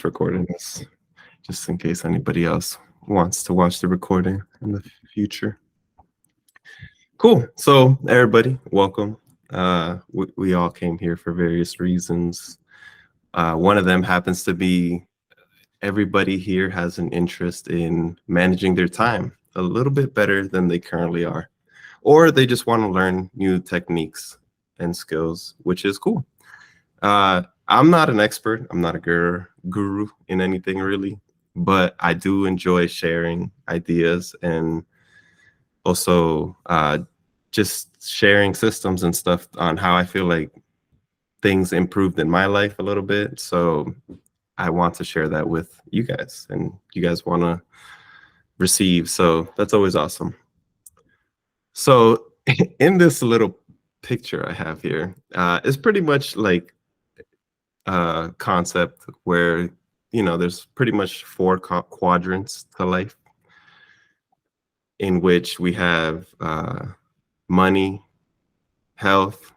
just recording this just in case anybody else wants to watch the recording in the future. Cool. So everybody, welcome. We all came here for various reasons. One of them happens to be everybody here has an interest in managing their time a little bit better than they currently are, or they just want to learn new techniques and skills, which is cool. I'm not an expert. I'm not a guru in anything really, but I do enjoy sharing ideas and also just sharing systems and stuff on how I feel like things improved in my life a little bit. So I want to share that with you guys, and you guys want to receive. So that's always awesome. So in this little picture I have here, it's pretty much like concept where there's pretty much four quadrants to life, in which we have money, health,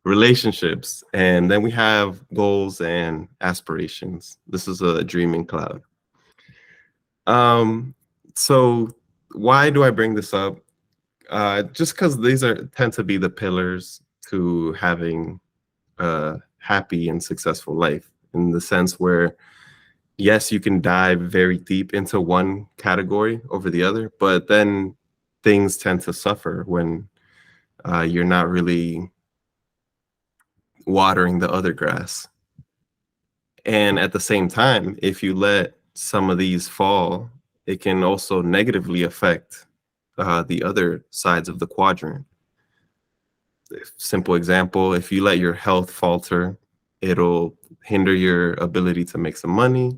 relationships, and then we have goals and aspirations. This is a dreaming cloud. So why do I bring this up? Just because these tend to be the pillars to having a happy and successful life, in the sense where yes, you can dive very deep into one category over the other, but then things tend to suffer when you're not really watering the other grass. And at the same time, if you let some of these fall, it can also negatively affect the other sides of the quadrant. Simple example, if you let your health falter, it'll hinder your ability to make some money,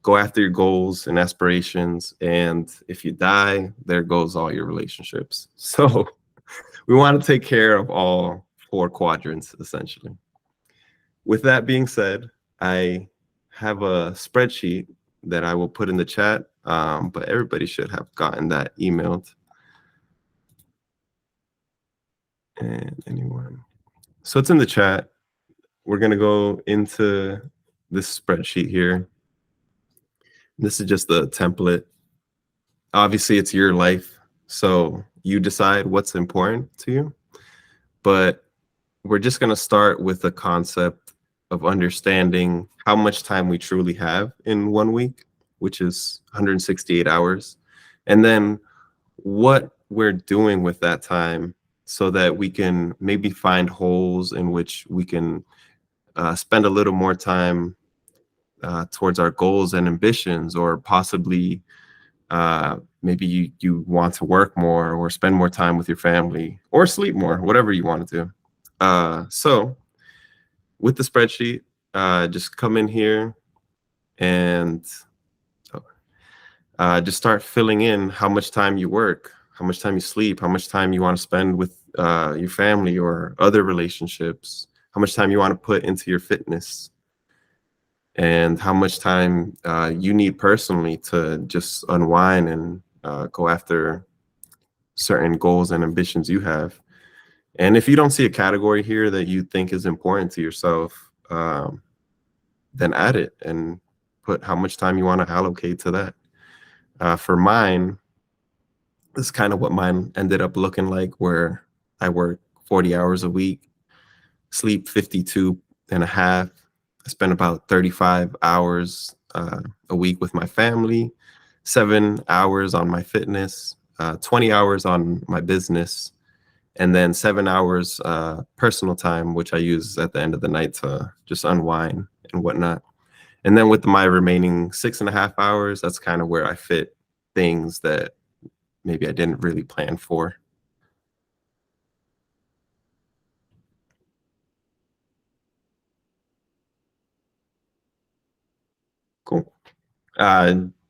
go after your goals and aspirations, and if you die, there goes all your relationships. So we want to take care of all four quadrants, essentially. With that being said, I have a spreadsheet that I will put in the chat, but everybody should have gotten that emailed. And anyone? So it's in the chat. We're going to go into this spreadsheet here. This is just the template. Obviously, it's your life, so you decide what's important to you. But we're just going to start with the concept of understanding how much time we truly have in 1 week, which is 168 hours, and then what we're doing with that time so that we can maybe find holes in which we can spend a little more time towards our goals and ambitions, or possibly maybe you want to work more or spend more time with your family or sleep more, whatever you want to do. So with the spreadsheet, just come in here and just start filling in how much time you work, how much time you sleep, how much time you want to spend with your family or other relationships, how much time you want to put into your fitness, and how much time you need personally to just unwind and go after certain goals and ambitions you have. And if you don't see a category here that you think is important to yourself, then add it and put how much time you want to allocate to that. For mine, this is kind of what mine ended up looking like, where I work 40 hours a week, sleep 52 and a half. I spend about 35 hours a week with my family, 7 hours on my fitness, 20 hours on my business, and then 7 hours personal time, which I use at the end of the night to just unwind and whatnot. And then with my remaining 6.5 hours, that's kind of where I fit things that maybe I didn't really plan for. Cool.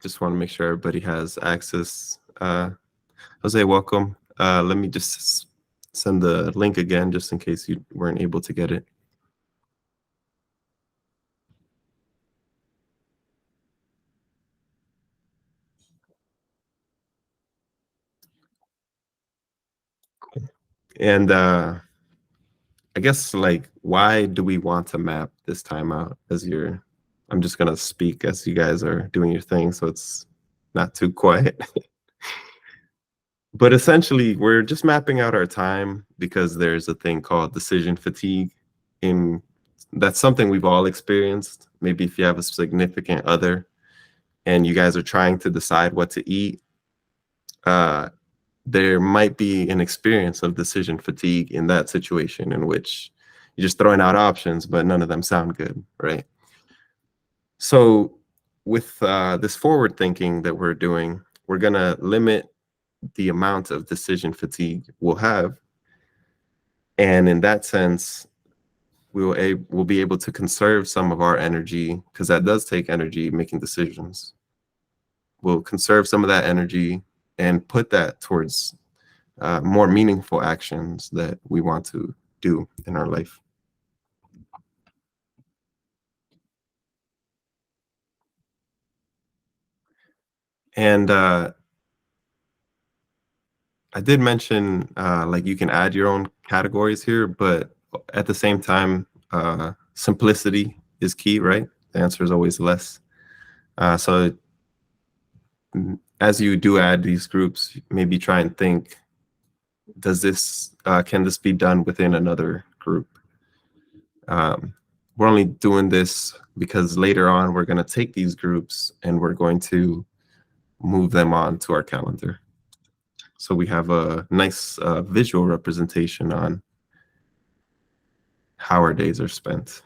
Just want to make sure everybody has access. Jose, welcome. Let me just send the link again, just in case you weren't able to get it. Cool. And I guess, like, why do we want to map this time out as your I'm just gonna speak as you guys are doing your thing, so it's not too quiet. But essentially, we're just mapping out our time because there's a thing called decision fatigue. In That's something we've all experienced. Maybe if you have a significant other and you guys are trying to decide what to eat, uh, there might be an experience of decision fatigue in that situation in which you're just throwing out options, but none of them sound good, right? So, with this forward thinking that we're doing, we're going to limit the amount of decision fatigue we'll have. And in that sense, we'll be able to conserve some of our energy because that does take energy making decisions. We'll conserve some of that energy and put that towards more meaningful actions that we want to do in our life. And I did mention like you can add your own categories here, but at the same time, simplicity is key, right? The answer is always less. So as you do add these groups, maybe try and think, does this can this be done within another group? We're only doing this because later on we're going to take these groups and we're going to move them on to our calendar. So we have a nice visual representation on how our days are spent.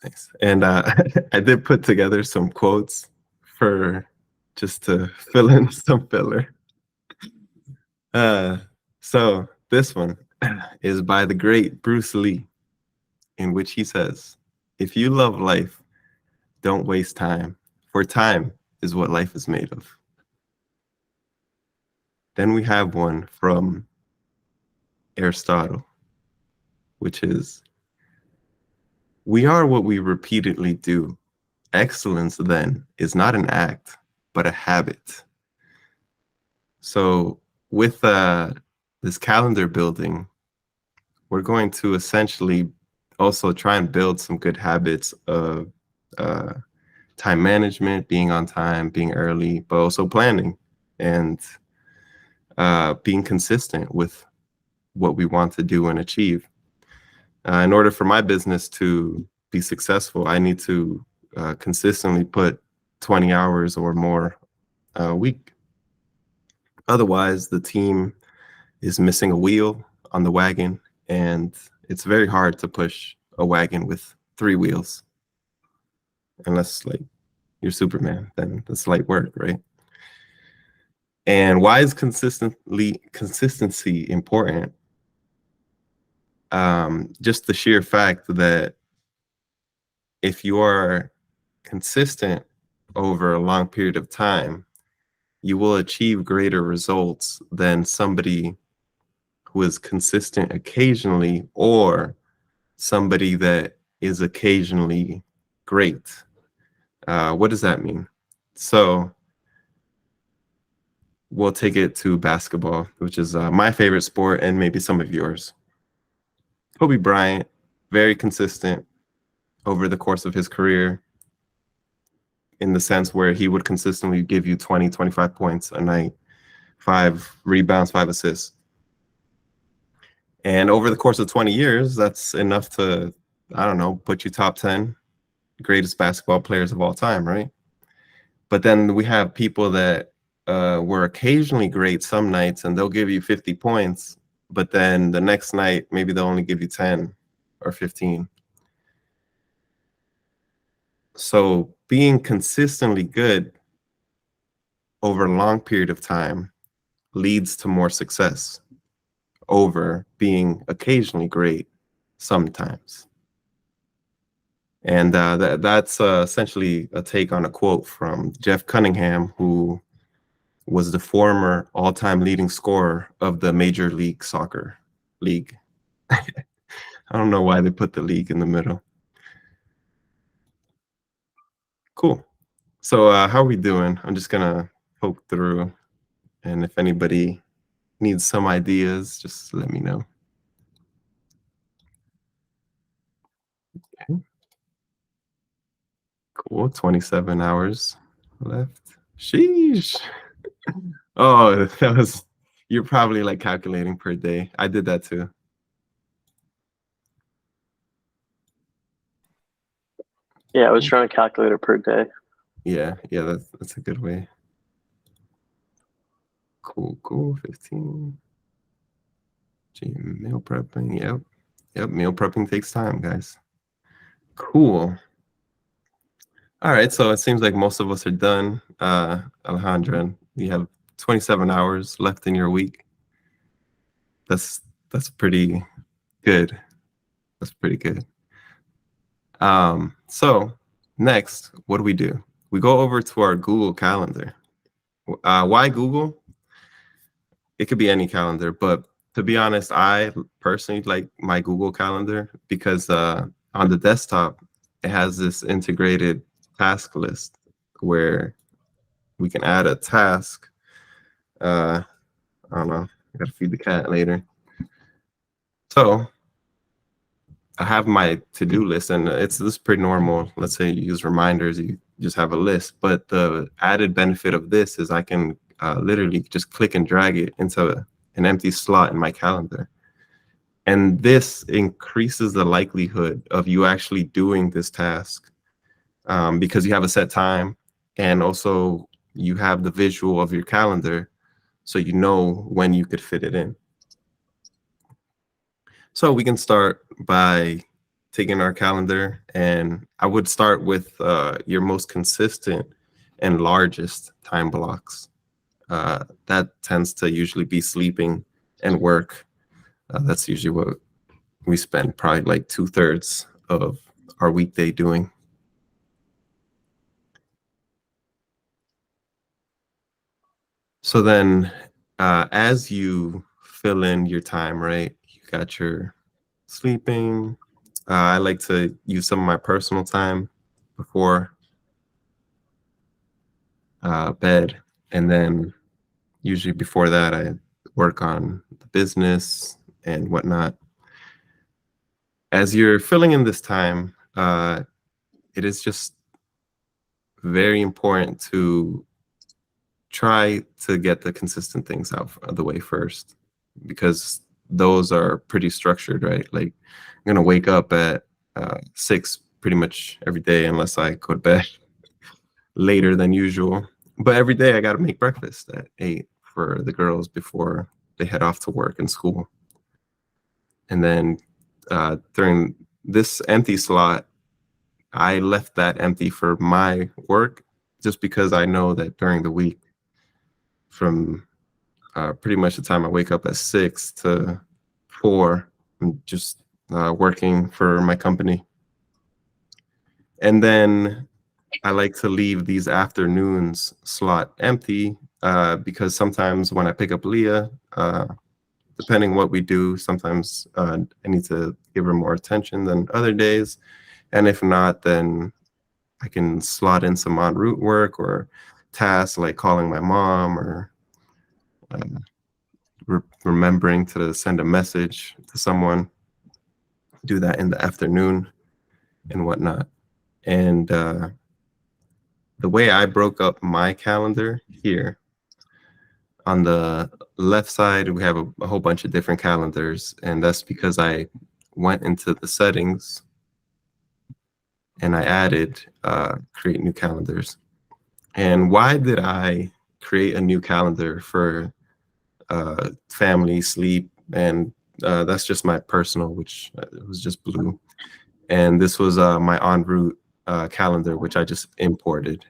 Thanks. And I did put together some quotes for just to fill in some filler. Uh, so this one is by the great Bruce Lee, in which he says, "If you love life, don't waste time, for time is what life is made of." Then we have one from Aristotle, which is, "We are what we repeatedly do. Excellence, then, is not an act, but a habit." So, with this calendar building, we're going to essentially also try and build some good habits of uh, time management, being on time, being early, but also planning and being consistent with what we want to do and achieve. In order for my business to be successful, I need to consistently put 20 hours or more a week. Otherwise, the team is missing a wheel on the wagon, and it's very hard to push a wagon with three wheels, unless like you're Superman, then that's light work, right? And why is consistency important? Just the sheer fact that if you are consistent over a long period of time, you will achieve greater results than somebody who is consistent occasionally or somebody that is occasionally great. What does that mean? So we'll take it to basketball, which is my favorite sport and maybe some of yours. Kobe Bryant, very consistent over the course of his career in the sense where he would consistently give you 20, 25 points a night, 5 rebounds, 5 assists. And over the course of 20 years, that's enough to, I don't know, put you top 10 greatest basketball players of all time, right? But then we have people that were occasionally great some nights and they'll give you 50 points, but then the next night, maybe they'll only give you 10 or 15. So being consistently good over a long period of time leads to more success over being occasionally great sometimes. And that's essentially a take on a quote from Jeff Cunningham, who was the former all-time leading scorer of the Major League Soccer League. I don't know why they put the league in the middle. Cool. So how are we doing? I'm just gonna poke through, and if anybody needs some ideas, just let me know. Okay. Cool. 27 hours left. Sheesh. Oh, that was, you're probably like calculating per day. I did that too. Yeah, I was trying to calculate it per day. Yeah, that's a good way. Cool. 15. Gee, meal prepping. Yep. Meal prepping takes time, guys. Cool. All right, so it seems like most of us are done. Alejandra, you have 27 hours left in your week. That's pretty good. That's pretty good. So next, what do? We go over to our Google Calendar. Why Google? It could be any calendar, but to be honest, I personally like my Google Calendar because on the desktop, it has this integrated task list where we can add a task. I don't know. I gotta feed the cat later. So I have my to-do list, and this is pretty normal. Let's say you use reminders, you just have a list. But the added benefit of this is I can literally just click and drag it into an empty slot in my calendar. And this increases the likelihood of you actually doing this task because you have a set time, and also you have the visual of your calendar, so you know when you could fit it in. So we can start by taking our calendar, and I would start with your most consistent and largest time blocks. That tends to usually be sleeping and work. That's usually what we spend probably like 2/3 of our weekday doing. So then as you fill in your time, right, you got your sleeping. I like to use some of my personal time before bed. And then usually before that, I work on the business and whatnot. As you're filling in this time, it is just very important to try to get the consistent things out of the way first, because those are pretty structured, right? Like I'm gonna wake up at 6 pretty much every day unless I go to bed later than usual. But every day I gotta make breakfast at 8 for the girls before they head off to work and school. And then during this empty slot, I left that empty for my work just because I know that during the week, from pretty much the time I wake up at 6 to 4, I'm just working for my company. And then I like to leave these afternoons slot empty because sometimes when I pick up Leah, depending what we do, sometimes I need to give her more attention than other days. And if not, then I can slot in some en route work or tasks like calling my mom or remembering to send a message to someone. Do that in the afternoon and whatnot. And the way I broke up my calendar here, on the left side, we have a whole bunch of different calendars, and that's because I went into the settings and I added create new calendars. And why did I create a new calendar for family, sleep, and that's just my personal, which was just blue. And this was my en route calendar, which I just imported.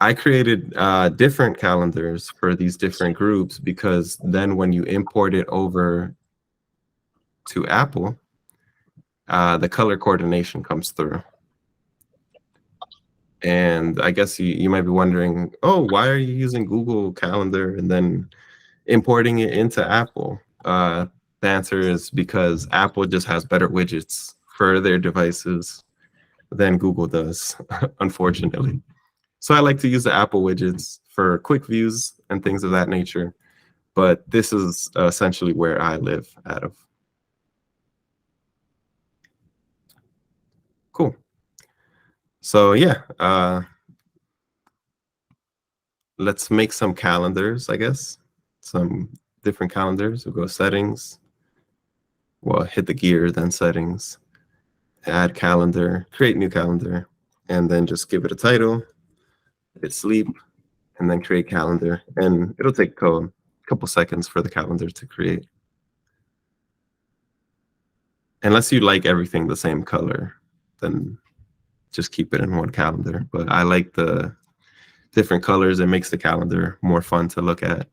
I created different calendars for these different groups because then when you import it over to Apple, the color coordination comes through. And I guess you might be wondering, oh, why are you using Google Calendar and then importing it into Apple? The answer is because Apple just has better widgets for their devices than Google does, unfortunately. So I like to use the Apple widgets for quick views and things of that nature. But this is essentially where I live out of. Cool. So yeah, let's make some calendars, I guess. Some different calendars. We'll go settings. Well, hit the gear, then settings. Add calendar, create new calendar, and then just give it a title. Hit sleep, and then create calendar. And it'll take a couple seconds for the calendar to create. Unless you like everything the same color, then just keep it in one calendar. But I like the different colors. It makes the calendar more fun to look at.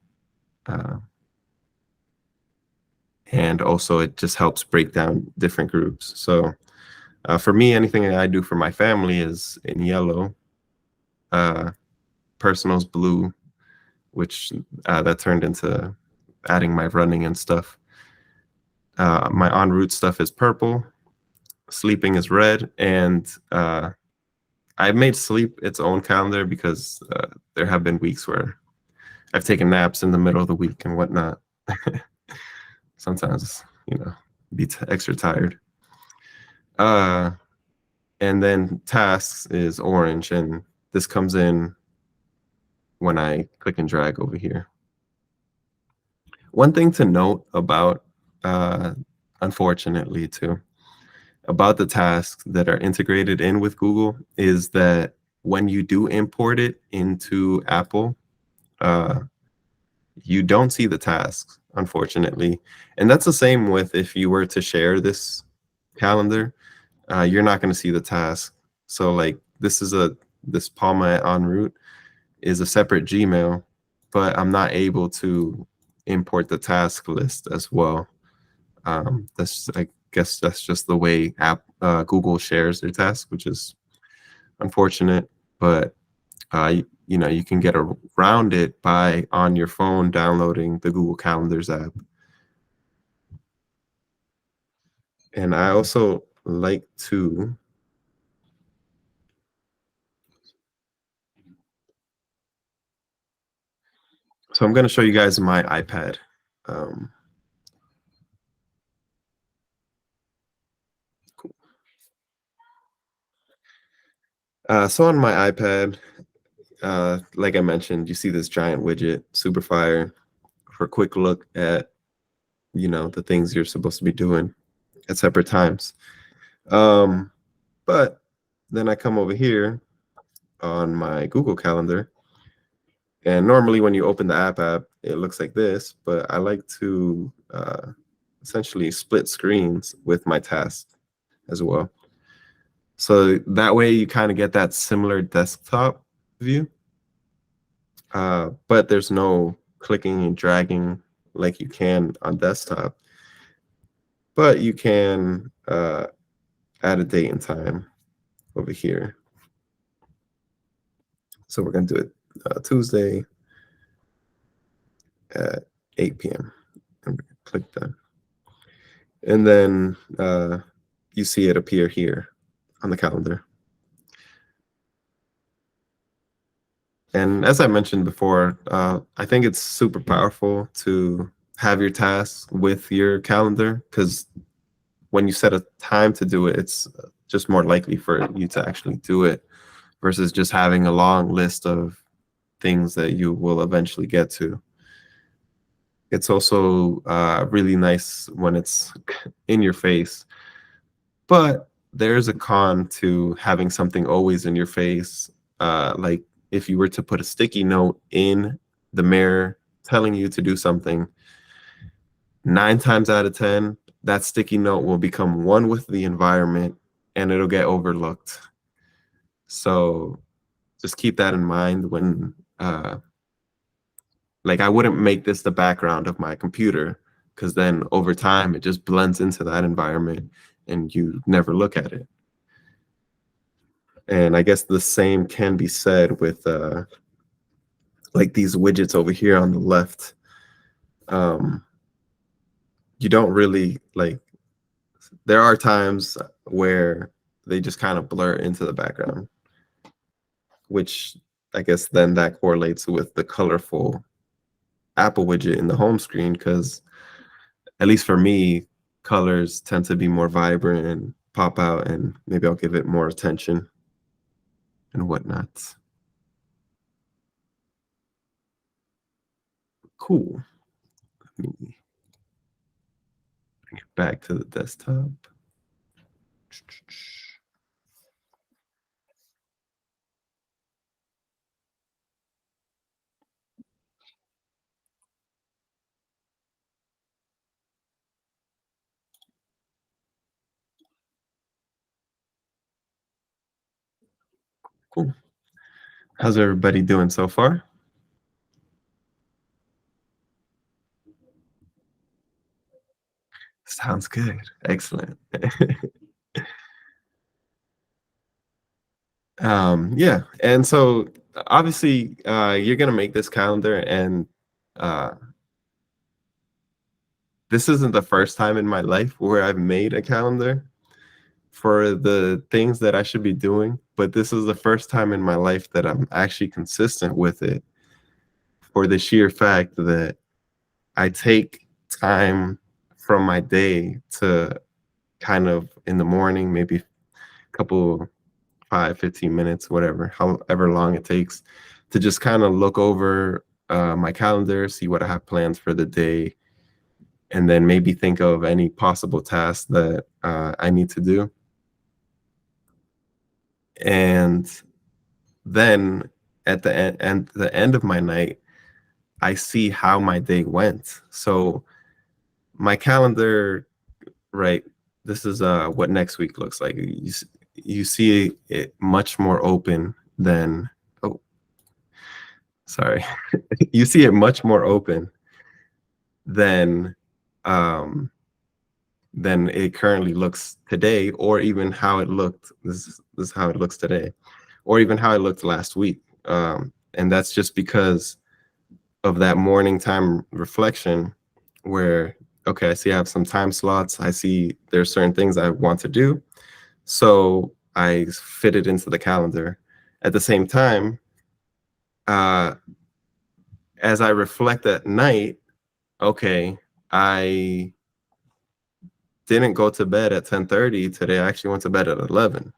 And also it just helps break down different groups. So for me, anything that I do for my family is in yellow, personal's blue, which that turned into adding my running and stuff. My en route stuff is purple, sleeping is red, and I made sleep its own calendar because there have been weeks where I've taken naps in the middle of the week and whatnot. Sometimes, be extra tired. And then tasks is orange, and this comes in when I click and drag over here. One thing to note about, unfortunately too, about the tasks that are integrated in with Google is that when you do import it into Apple, you don't see the tasks, unfortunately. And that's the same with if you were to share this calendar, you're not going to see the task. So like this Palma en route is a separate Gmail, but I'm not able to import the task list as well. I guess that's just the way Google shares their tasks, which is unfortunate, but you can get around it by on your phone downloading the Google Calendars app. And I also like to so I'm going to show you guys my iPad. Cool. So on my iPad, like I mentioned, you see this giant widget, Superfire, for a quick look at, the things you're supposed to be doing at separate times. But then I come over here on my Google Calendar, and normally when you open the app, it looks like this, but I like to essentially split screens with my tasks as well. So that way you kind of get that similar desktop view, but there's no clicking and dragging like you can on desktop. But you can add a date and time over here. So we're going to do it Tuesday at 8 p.m. and click that. And then you see it appear here on the calendar. And as I mentioned before, I think it's super powerful to have your tasks with your calendar, because when you set a time to do it, it's just more likely for you to actually do it versus just having a long list of things that you will eventually get to. It's also really nice when it's in your face, but there's a con to having something always in your face. Like if you were to put a sticky note in the mirror telling you to do something, 9 times out of 10, that sticky note will become one with the environment and it'll get overlooked. So just keep that in mind when like I wouldn't make this the background of my computer, because then over time it just blends into that environment and you never look at it. And I guess the same can be said with like these widgets over here on the left. You don't really like, there are times where they just kind of blur into the background, which I guess then that correlates with the colorful Apple widget in the home screen, because at least for me, colors tend to be more vibrant and pop out, and maybe I'll give it more attention and whatnot. Cool. Let me bring it back to the desktop. Cool. How's everybody doing so far? Sounds good. Excellent. Yeah, and so obviously you're gonna make this calendar, and uh, this isn't the first time in my life where I've made a calendar for the things that I should be doing, but this is the first time in my life that I'm actually consistent with it, for the sheer fact that I take time from my day to kind of in the morning, maybe a couple 5, 15 minutes, whatever, however long it takes, to just kind of look over my calendar, see what I have plans for the day, and then maybe think of any possible tasks that I need to do. And then at the end of my night, I see how my day went. So my calendar, right? This is what next week looks like. You see it much more open than, oh, sorry. You see it much more open than it currently looks today, or even how it looked. This is how it looks today, or even how it looked last week. And that's just because of that morning time reflection, where, okay, I see I have some time slots. I see there's certain things I want to do, so I fit it into the calendar. At the same time, as I reflect at night, okay, I didn't go to bed at 10:30 today. I actually went to bed at 11.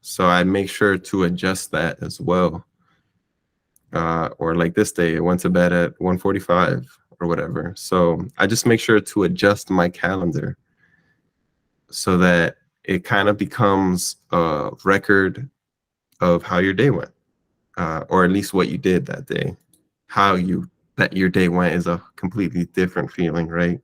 So I make sure to adjust that as well. Or like this day, I went to bed at 1:45 or whatever. So I just make sure to adjust my calendar so that it kind of becomes a record of how your day went, or at least what you did that day. That your day went is a completely different feeling, right?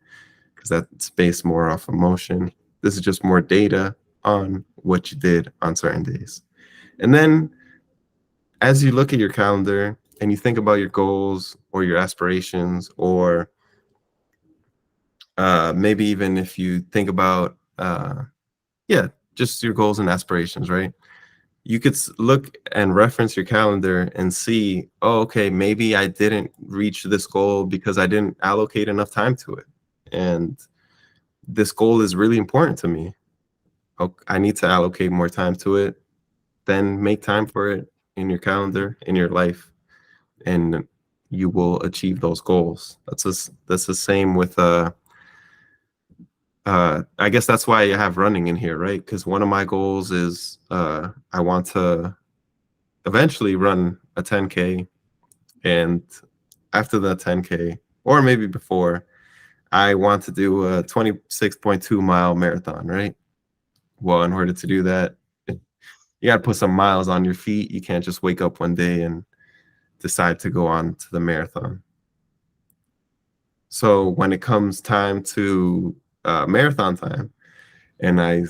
Because that's based more off emotion. This is just more data on what you did on certain days. And then as you look at your calendar and you think about your goals or your aspirations, or maybe even if you think about, just your goals and aspirations, right? You could look and reference your calendar and see, oh, okay, maybe I didn't reach this goal because I didn't allocate enough time to it. And this goal is really important to me. I need to allocate more time to it. Then make time for it in your calendar, in your life, and you will achieve those goals. That's the same with I guess that's why I have running in here, right? Because one of my goals is I want to eventually run a 10K, and after the 10K, or maybe before, I want to do a 26.2 mile marathon, right? Well, in order to do that, you got to put some miles on your feet. You can't just wake up one day and decide to go on to the marathon. So when it comes time to marathon time, and I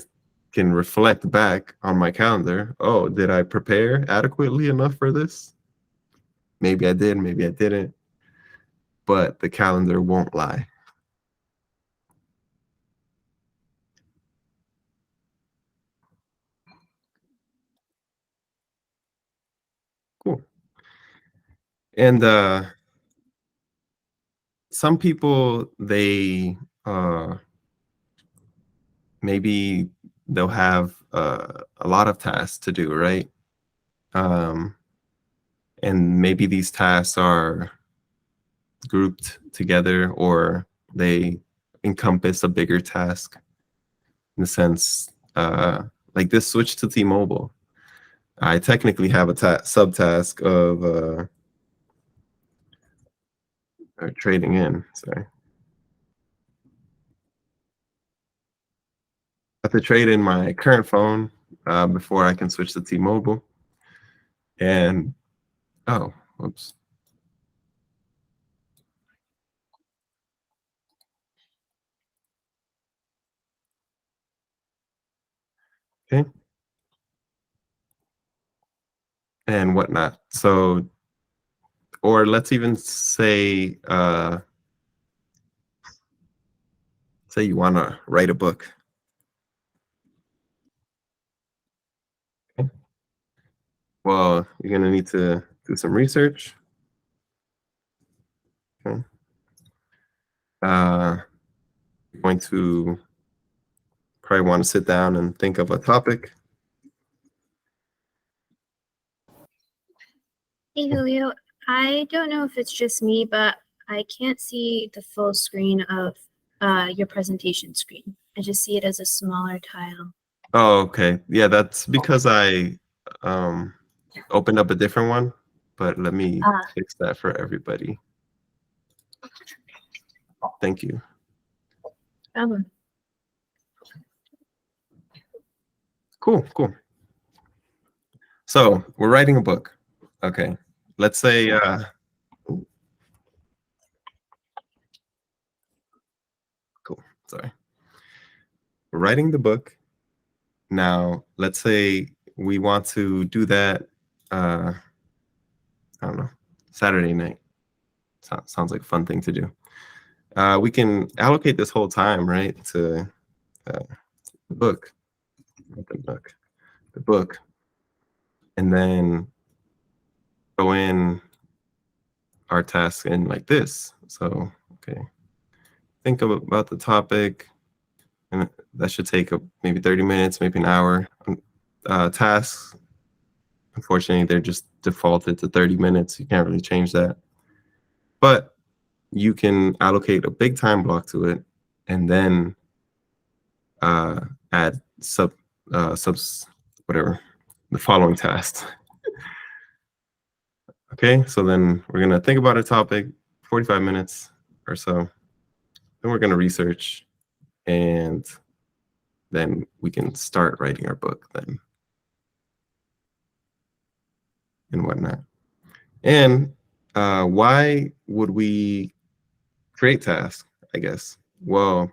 can reflect back on my calendar. Oh, did I prepare adequately enough for this? Maybe I did, maybe I didn't. But the calendar won't lie. Cool. And some people, they maybe they'll have a lot of tasks to do, right? Um, and maybe these tasks are grouped together, or they encompass a bigger task, in the sense like this switch to T-Mobile. I technically have a subtask of trading in. Sorry, I have to trade in my current phone before I can switch to T-Mobile. And oh, whoops. Okay. And whatnot. So, or let's even say, say you want to write a book. Okay. Well, you're gonna need to do some research. Okay. You're going to probably want to sit down and think of a topic. Hey Julio, I don't know if it's just me, but I can't see the full screen of your presentation screen. I just see it as a smaller tile. Oh, okay. Yeah, that's because I opened up a different one, but let me fix that for everybody. Thank you. Problem. Cool, cool. So we're writing a book. Okay. Let's say cool. Sorry. We're writing the book. Now, let's say we want to do that I don't know, Saturday night. Sounds like a fun thing to do. We can allocate this whole time, right, to the book, not the book, and then throw in our task in like this. So, okay, think about the topic, and that should take maybe 30 minutes, maybe an hour. Tasks, unfortunately, they're just defaulted to 30 minutes. You can't really change that. But you can allocate a big time block to it, and then add subs, whatever, the following tasks. Okay, so then we're gonna think about a topic, 45 minutes or so. Then we're gonna research, and then we can start writing our book then, and whatnot. And why would we create tasks, I guess? Well,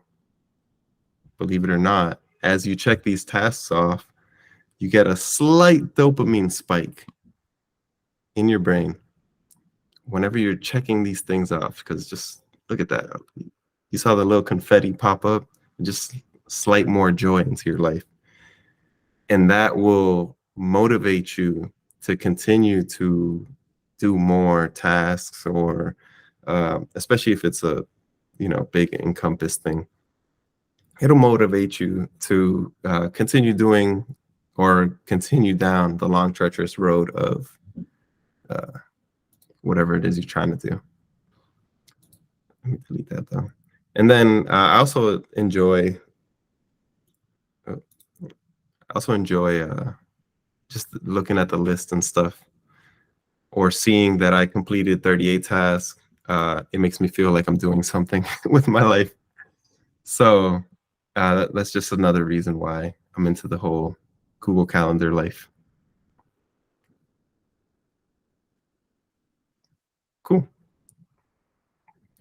believe it or not, as you check these tasks off, you get a slight dopamine spike in your brain whenever you're checking these things off, because just look at that. You saw the little confetti pop up, just slight more joy into your life. And that will motivate you to continue to do more tasks, or especially if it's a big encompass thing. It'll motivate you to continue doing or continue down the long treacherous road of whatever it is you're trying to do. Let me delete that though. And then I also enjoy just looking at the list and stuff, or seeing that I completed 38 tasks. It makes me feel like I'm doing something with my life. So that's just another reason why I'm into the whole Google Calendar life. Cool.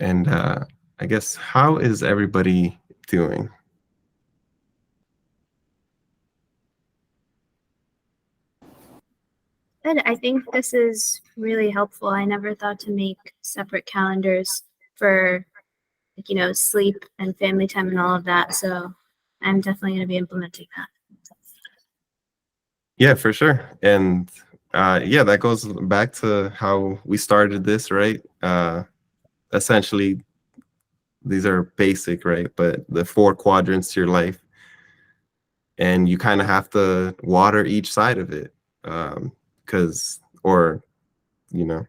And I guess, how is everybody doing? Good. I think this is really helpful. I never thought to make separate calendars for, like, sleep and family time and all of that. So I'm definitely going to be implementing that. Yeah, for sure. And yeah, that goes back to how we started this, right? Essentially, these are basic, right? But the 4 quadrants to your life, and you kind of have to water each side of it, because, or, you know,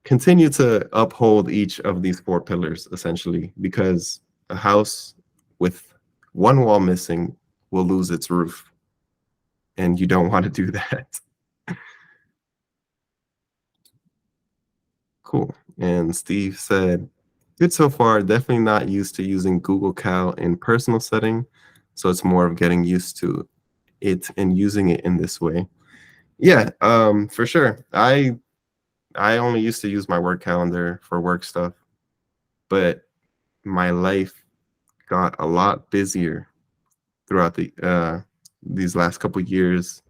continue to uphold each of these 4 pillars, essentially, because a house with one wall missing will lose its roof, and you don't want to do that. Cool. And Steve said, good so far. Definitely not used to using Google Cal in personal setting. So it's more of getting used to it and using it in this way. Yeah, for sure. I only used to use my work calendar for work stuff, but my life got a lot busier throughout these last couple years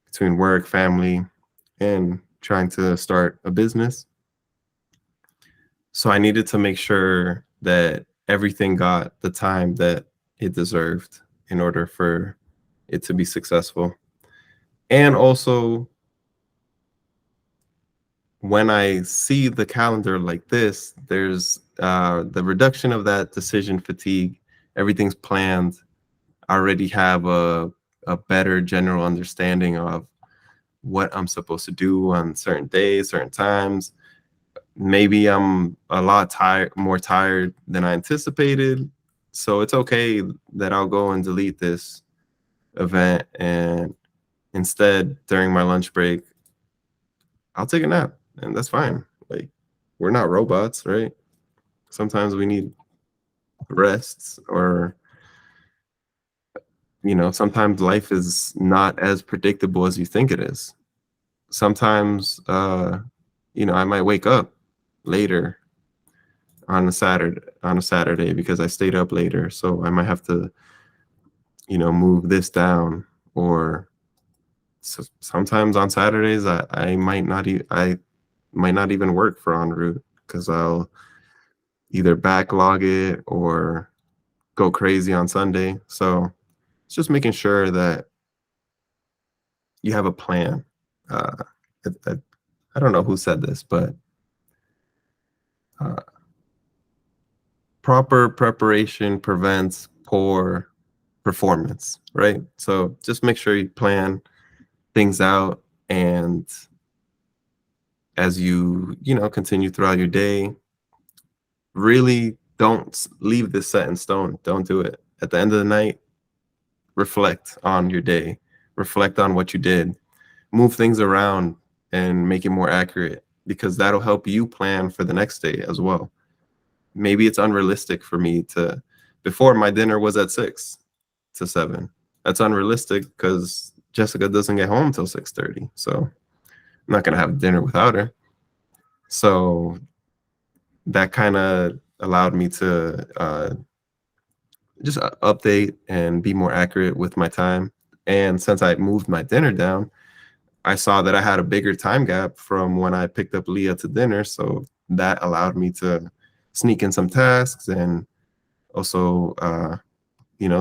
between work, family, and trying to start a business. So I needed to make sure that everything got the time that it deserved in order for it to be successful. And also, when I see the calendar like this, there's the reduction of that decision fatigue. Everything's planned. I already have a better general understanding of what I'm supposed to do on certain days, certain times. Maybe I'm a lot more tired than I anticipated. So it's okay that I'll go and delete this event, and instead during my lunch break, I'll take a nap, and that's fine. Like, we're not robots, right? Sometimes we need rests, or sometimes life is not as predictable as you think it is. Sometimes I might wake up later on a Saturday because I stayed up later. So I might have to, move this down. Or sometimes on Saturdays I might not even work for en route because I'll either backlog it or go crazy on Sunday. So it's just making sure that you have a plan. Uh, I don't know who said this, but uh, proper preparation prevents poor performance, right? So just make sure you plan things out, and as you continue throughout your day, really don't leave this set in stone. Don't do it. At the end of the night, reflect on your day, reflect on what you did, move things around and make it more accurate, because that'll help you plan for the next day as well. Maybe it's unrealistic for me to, before, my dinner was at 6 to 7. That's unrealistic because Jessica doesn't get home till 6:30. So I'm not going to have dinner without her. So that kind of allowed me to just update and be more accurate with my time. And since I moved my dinner down, I saw that I had a bigger time gap from when I picked up Leah to dinner. So that allowed me to sneak in some tasks, and also,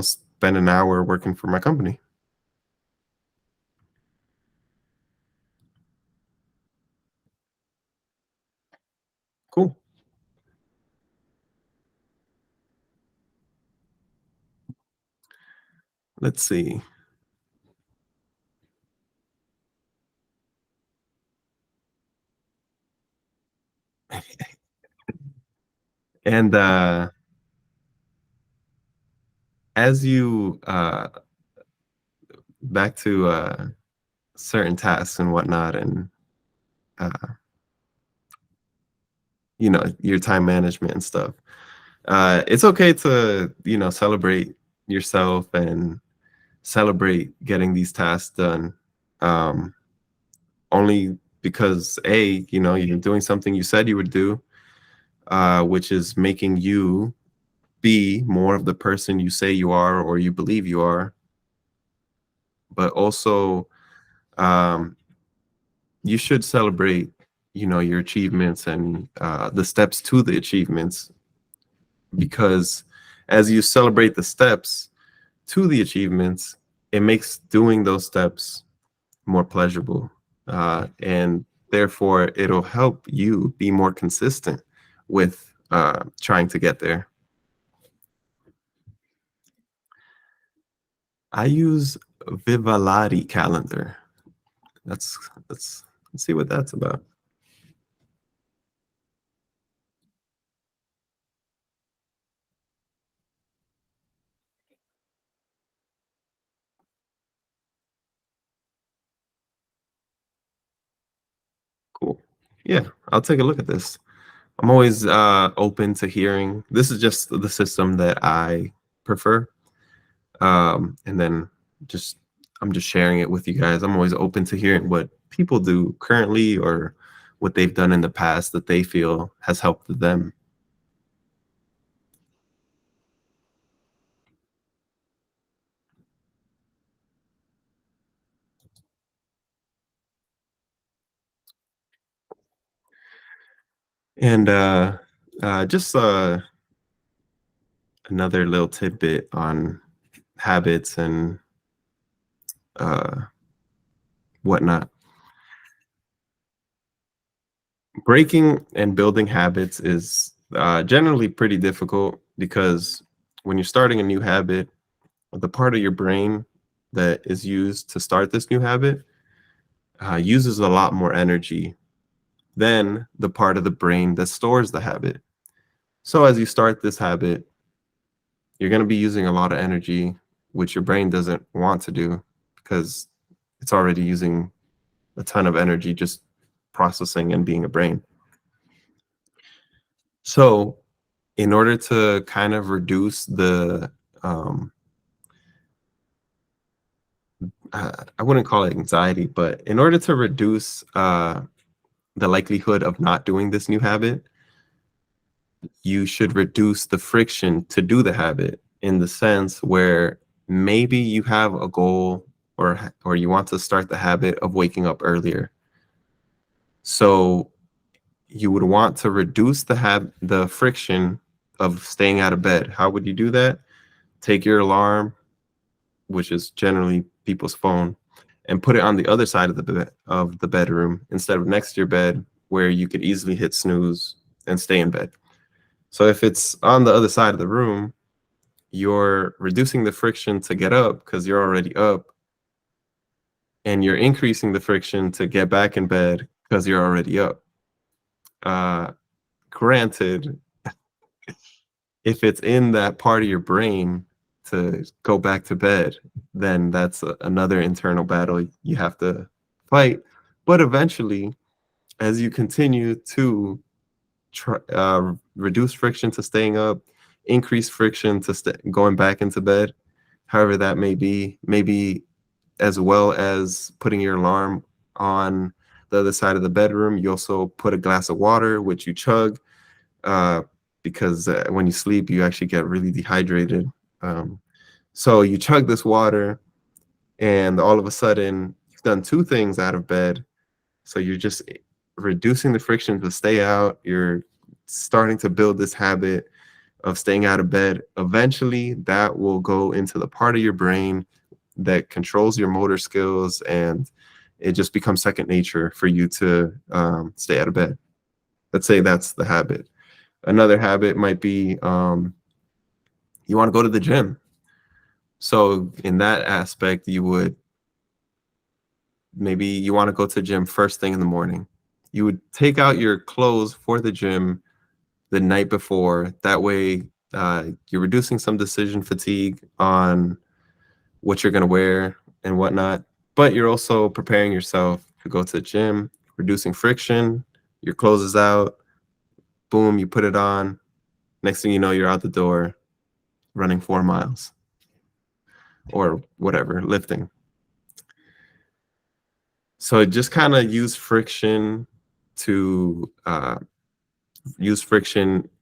spend an hour working for my company. Cool. Let's see. And as you back to certain tasks and whatnot, and uh, your time management and stuff, it's okay to celebrate yourself and celebrate getting these tasks done, um, only because you're doing something you said you would do, which is making you be more of the person you say you are or you believe you are. But also, um, you should celebrate, your achievements and the steps to the achievements, because as you celebrate the steps to the achievements, it makes doing those steps more pleasurable. And therefore, it'll help you be more consistent with trying to get there. I use Vivaladi calendar. Let's see what that's about. Cool. Yeah, I'll take a look at this. I'm always open to hearing. This is just the system that I prefer. And then I'm just sharing it with you guys. I'm always open to hearing what people do currently or what they've done in the past that they feel has helped them. And just another little tidbit on habits and whatnot. Breaking and building habits is generally pretty difficult because when you're starting a new habit, the part of your brain that is used to start this new habit uses a lot more energy than the part of the brain that stores the habit. So as you start this habit, you're going to be using a lot of energy, which your brain doesn't want to do because it's already using a ton of energy just processing and being a brain. So in order to kind of reduce the I wouldn't call it anxiety, but in order to reduce the likelihood of not doing this new habit, you should reduce the friction to do the habit, in the sense where maybe you have a goal or you want to start the habit of waking up earlier. So you would want to reduce the friction of staying out of bed. How would you do that? Take your alarm, which is generally people's phone, and put it on the other side of the bedroom instead of next to your bed, where you could easily hit snooze and stay in bed. So if it's on the other side of the room, you're reducing the friction to get up because you're already up, and you're increasing the friction to get back in bed because you're already up. Granted, if it's in that part of your brain to go back to bed, then that's another internal battle you have to fight. But eventually, as you continue to reduce friction to staying up, increase friction to going back into bed, however that may be, maybe as well as putting your alarm on the other side of the bedroom, you also put a glass of water, which you chug, because when you sleep, you actually get really dehydrated. So you chug this water, and all of a sudden, you've done two things out of bed. So you're just reducing the friction to stay out. You're starting to build this habit of staying out of bed. Eventually, that will go into the part of your brain that controls your motor skills, and it just becomes second nature for you to stay out of bed. Let's say that's the habit. Another habit might be you want to go to the gym. So in that aspect, you would maybe you want to go to the gym first thing in the morning. You would take out your clothes for the gym the night before. That way, you're reducing some decision fatigue on what you're going to wear and whatnot. But you're also preparing yourself to go to the gym, reducing friction. Your clothes is out. Boom, you put it on. Next thing you know, you're out the door running 4 miles or whatever, lifting. So just kind of use friction to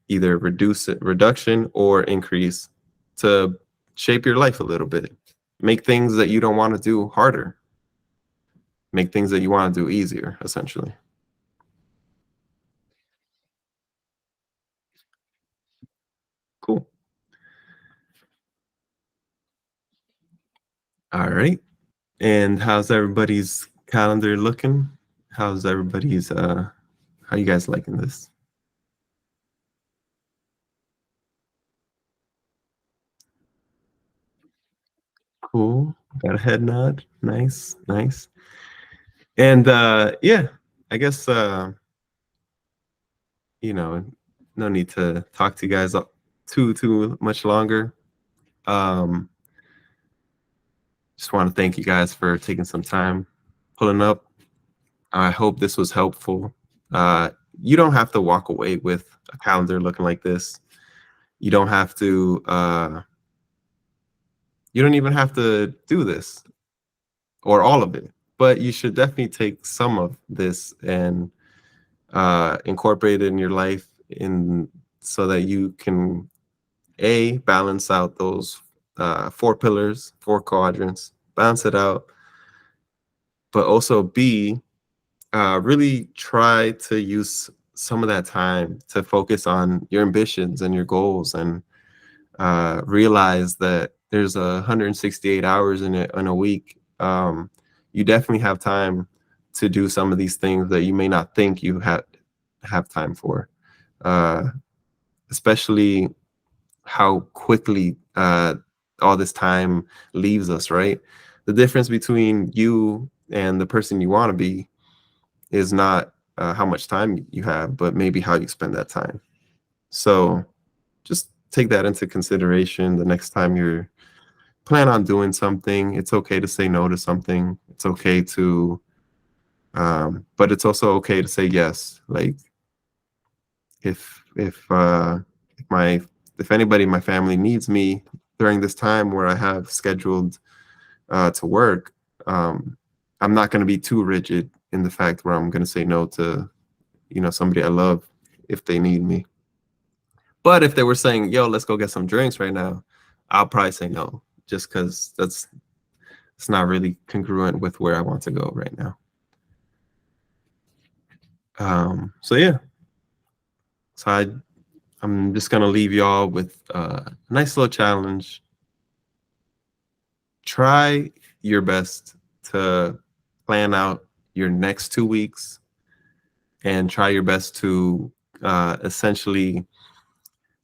either reduction or increase to shape your life a little bit. Make things that you don't want to do harder. make things that you want to do easier, essentially. Cool. All right. And how's everybody's calendar looking? How's everybody's how you guys liking this? Cool. Got a head nod. Nice, nice. And yeah, I guess you know, no need to talk to you guys up too much longer. Just want to thank you guys for taking some time pulling up. I hope this was helpful. You don't have to walk away with a calendar looking like this. You don't have to you don't even have to do this or all of it, but you should definitely take some of this and incorporate it in your life so that you can balance out those 4 pillars, 4 quadrants, balance it out, but also B, really try to use some of that time to focus on your ambitions and your goals, and realize that there's 168 hours in a week. You definitely have time to do some of these things that you may not think you have time for, especially how quickly all this time leaves us, right? The difference between you and the person you want to be is not how much time you have, but maybe how you spend that time. So just take that into consideration the next time you're plan on doing something. It's okay to say no to something. It's okay to but it's also okay to say yes. Like if anybody in my family needs me during this time where I have scheduled to work, I'm not going to be too rigid in the fact where I'm going to say no to, somebody I love if they need me. But if they were saying, yo, let's go get some drinks right now, I'll probably say no, just because it's not really congruent with where I want to go right now. So yeah. So I'm just gonna leave y'all with a nice little challenge. Try your best to plan out your next 2 weeks, and try your best to essentially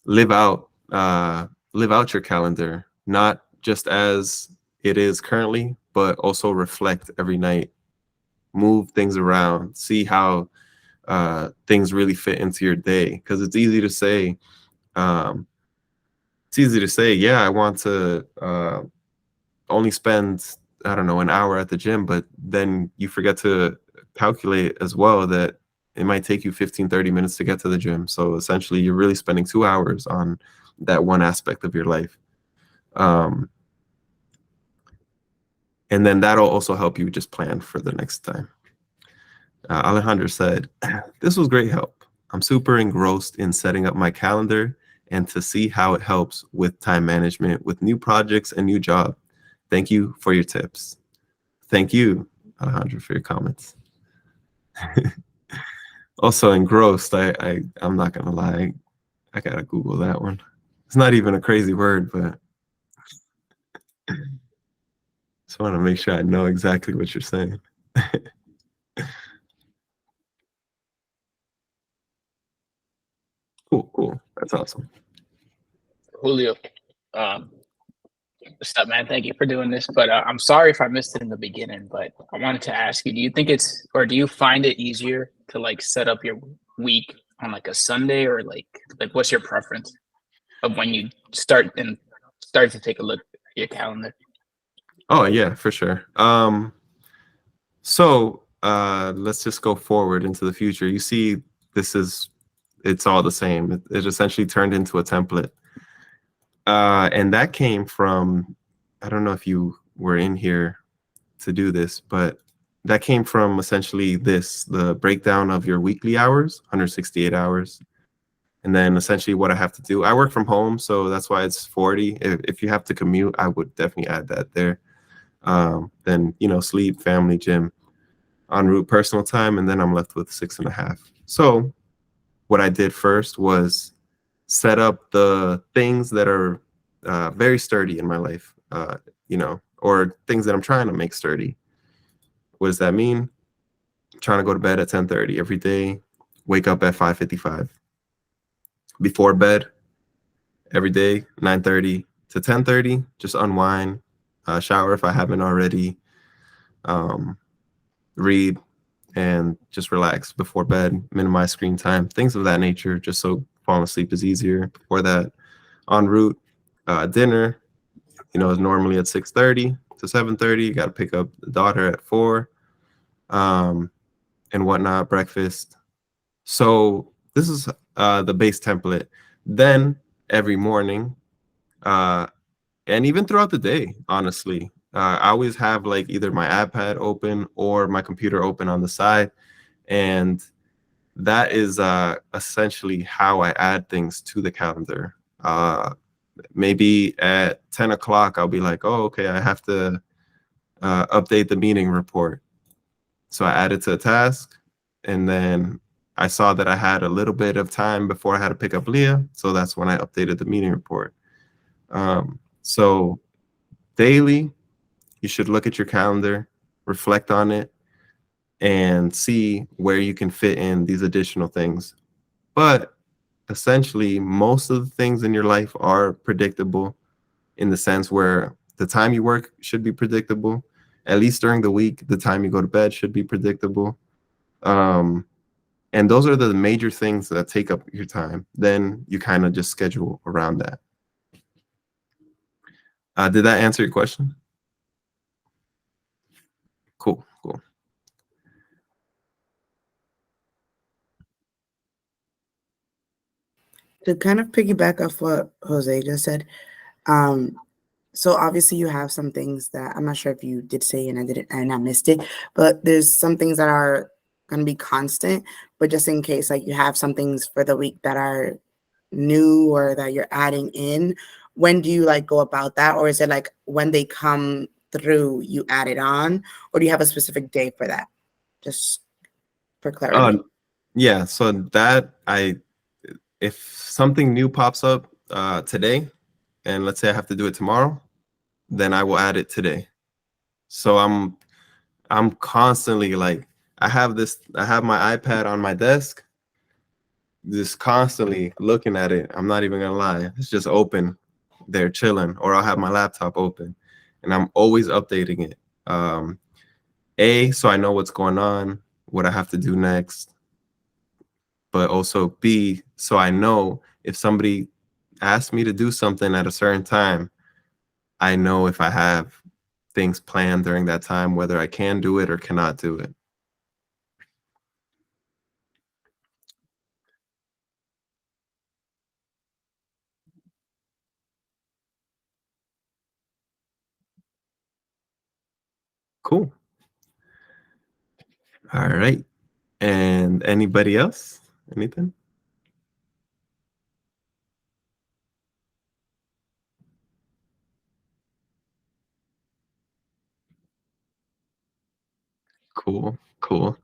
live out your calendar, not just as it is currently, but also reflect every night, move things around, see how things really fit into your day. Because it's easy to say, yeah, I want to only spend, I don't know, an hour at the gym, but then you forget to calculate as well that it might take you 15-30 minutes to get to the gym. So essentially you're really spending 2 hours on that one aspect of your life. And then that'll also help you just plan for the next time. Alejandro said, this was great help. I'm super engrossed in setting up my calendar and to see how it helps with time management with new projects and new job. Thank you for your tips. Thank you, Alejandro, for your comments. Also engrossed, I'm not gonna lie, I gotta Google that one. It's not even a crazy word, but just want to make sure I know exactly what you're saying. Cool. That's awesome. Julio, what's up, man? Thank you for doing this. But I'm sorry if I missed it in the beginning, but I wanted to ask you, do you find it easier to like set up your week on like a Sunday, or like what's your preference of when you start to take a look at your calendar? Oh yeah, for sure. So let's just go forward into the future. You see, it's all the same. It essentially turned into a template. And that came from, I don't know if you were in here to do this, but that came from essentially the breakdown of your weekly hours, 168 hours. And then essentially what I have to do, I work from home, so that's why it's 40. If you have to commute, I would definitely add that there. Then, sleep, family, gym. en route personal time, and then I'm left with 6.5. So what I did first was set up the things that are very sturdy in my life, or things that I'm trying to make sturdy. What does that mean? I'm trying to go to bed at 10:30 every day, wake up at 5:55. Before bed, every day, 9:30 to 10:30, just unwind, shower if I haven't already, read, and just relax before bed, minimize screen time, things of that nature, just so falling asleep is easier. Before that, en route, dinner, is normally at 6:30 to 7:30. You got to pick up the daughter at 4, and whatnot, breakfast. So this is the base template. Then every morning, and even throughout the day, honestly, I always have like either my iPad open or my computer open on the side. And that is essentially how I add things to the calendar. Maybe at 10 o'clock, I'll be like, oh, okay, I have to update the meeting report. So I added to a task, and then I saw that I had a little bit of time before I had to pick up Leah. So that's when I updated the meeting report. So daily, you should look at your calendar, reflect on it, and see where you can fit in these additional things. But essentially, most of the things in your life are predictable in the sense where the time you work should be predictable. At least during the week, the time you go to bed should be predictable. And those are the major things that take up your time. Then you kind of just schedule around that. Did that answer your question? Cool. To kind of piggyback off what Jose just said, so obviously you have some things that I'm not sure if you did say and I missed it, but there's some things that are going to be constant, but just in case, like you have some things for the week that are new or that you're adding in, when do you like go about that? Or is it like when they come through, you add it on, or do you have a specific day for that? Just for clarity. Yeah, so that if something new pops up today, and let's say I have to do it tomorrow, then I will add it today. So I'm constantly like, I have my iPad on my desk, just constantly looking at it. I'm not even gonna lie, it's just open there chilling, or I'll have my laptop open, and I'm always updating it. So I know what's going on, what I have to do next, but also B, so I know if somebody asks me to do something at a certain time, I know if I have things planned during that time, whether I can do it or cannot do it. Cool. All right. And anybody else? Anything? Cool.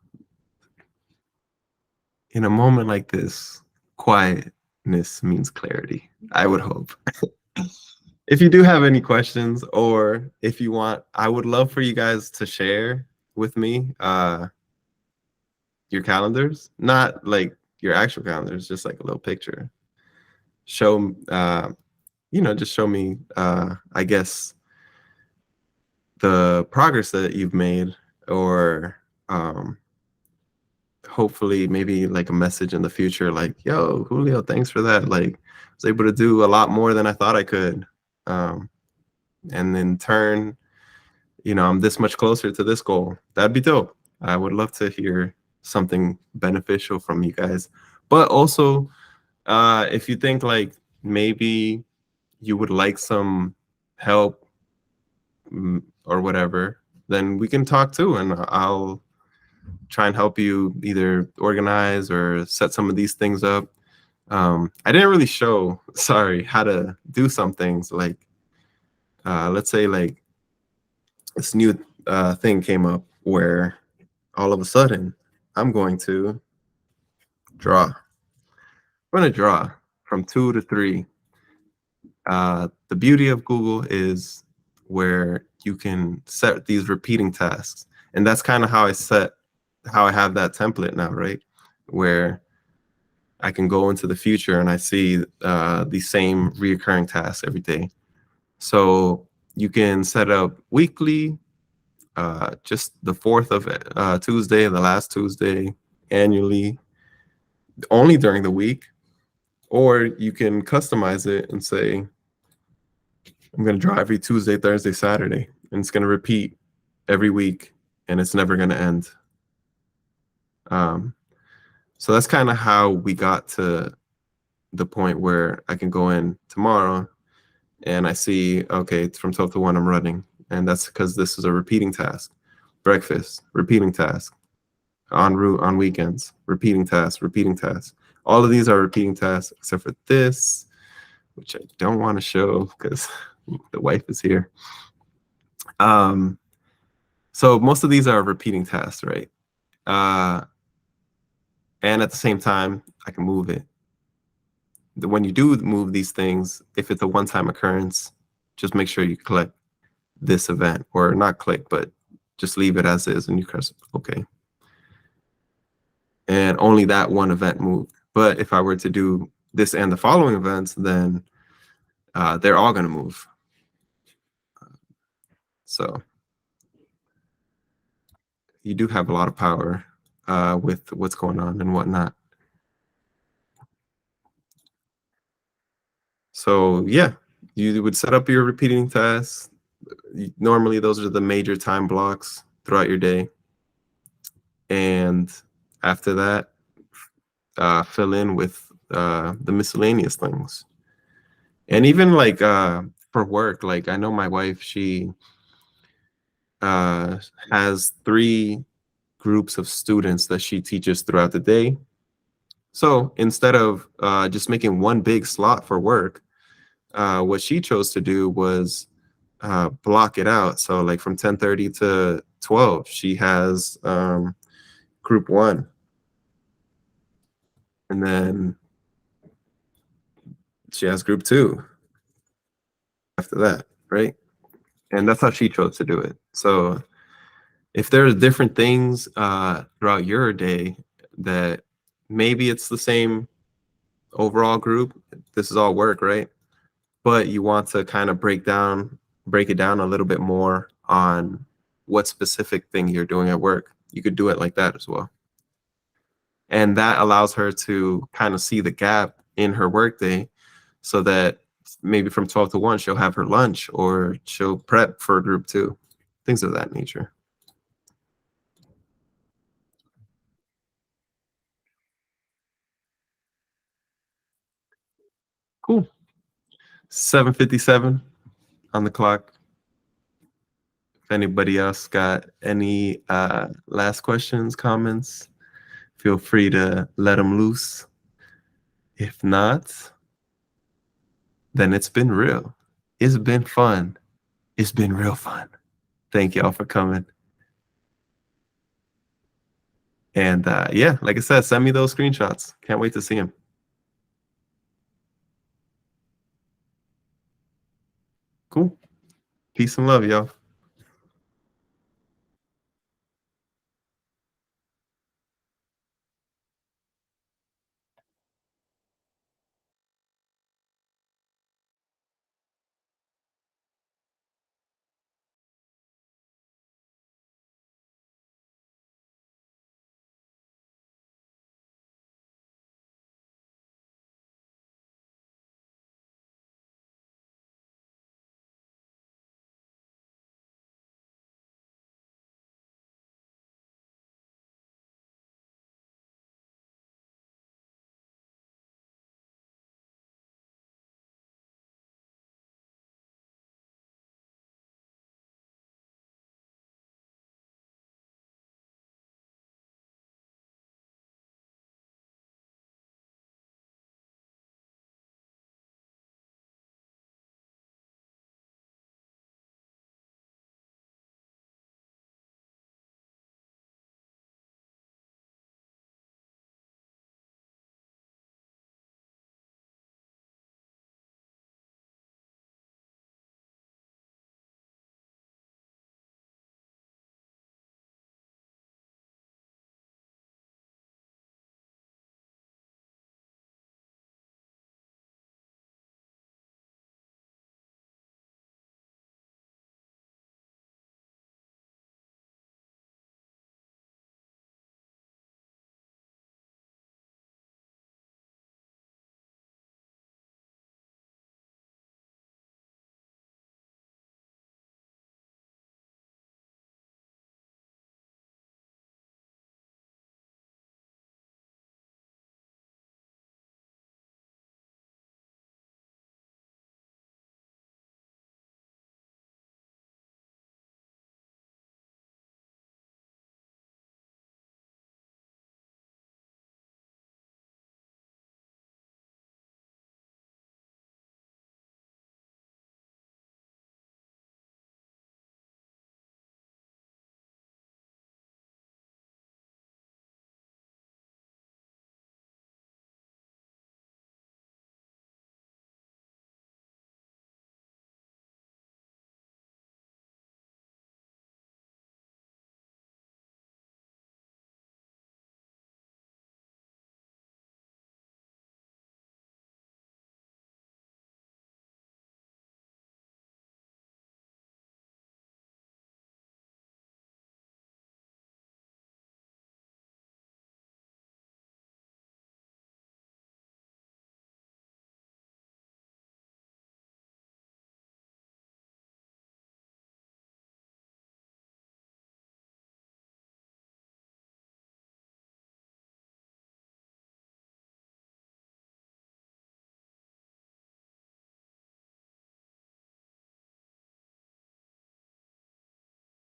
In a moment like this, quietness means clarity, I would hope. If you do have any questions, or if you want, I would love for you guys to share with me your calendars, not like your actual calendars, just like a little picture. Show, just show me, I guess, the progress that you've made, or hopefully maybe like a message in the future, like, yo, Julio, thanks for that. Like, I was able to do a lot more than I thought I could. And in turn, I'm this much closer to this goal. That'd be dope. I would love to hear something beneficial from you guys. But also, if you think like maybe you would like some help or whatever, then we can talk too, and I'll try and help you either organize or set some of these things up. I didn't really show, how to do some things. Like, let's say like this new thing came up where all of a sudden, I'm going to draw. I'm going to draw from 2 to 3. The beauty of Google is where you can set these repeating tasks. And that's kind of how I have that template now, right? Where I can go into the future and I see the same reoccurring tasks every day. So you can set up weekly, just the 4th of Tuesday, the last Tuesday, annually, only during the week. Or you can customize it and say, I'm going to draw every Tuesday, Thursday, Saturday, and it's going to repeat every week, and it's never going to end. So that's kind of how we got to the point where I can go in tomorrow and I see, okay, it's from 12 to 1 I'm running. And that's because this is a repeating task. Breakfast, repeating task. En route on weekends, repeating tasks, repeating tasks. All of these are repeating tasks except for this, which I don't want to show because the wife is here. So most of these are repeating tasks, right? And at the same time, I can move it. When you do move these things, if it's a one-time occurrence, just make sure you click this event, or not click, but just leave it as is and you press OK. And only that one event moved. But if I were to do this and the following events, then they're all going to move. So you do have a lot of power with what's going on and whatnot. So yeah, you would set up your repeating tasks. Normally, those are the major time blocks throughout your day. And after that, fill in with the miscellaneous things. And even like for work, like I know my wife, she has 3 groups of students that she teaches throughout the day. So instead of just making one big slot for work, what she chose to do was block it out. So like from 10:30 to 12, she has group 1. And then she has group 2 after that, right? And that's how she chose to do it. So if there's different things throughout your day that maybe it's the same overall group, this is all work, right? But you want to kind of break it down a little bit more on what specific thing you're doing at work, you could do it like that as well. And that allows her to kind of see the gap in her workday so that maybe from 12 to 1, she'll have her lunch or she'll prep for group 2, things of that nature. Cool. 7:57 on the clock. If anybody else got any last questions, comments, feel free to let them loose. If not, then it's been real. It's been fun. It's been real fun. Thank y'all for coming. And yeah, like I said, send me those screenshots. Can't wait to see them. Cool. Peace and love, y'all.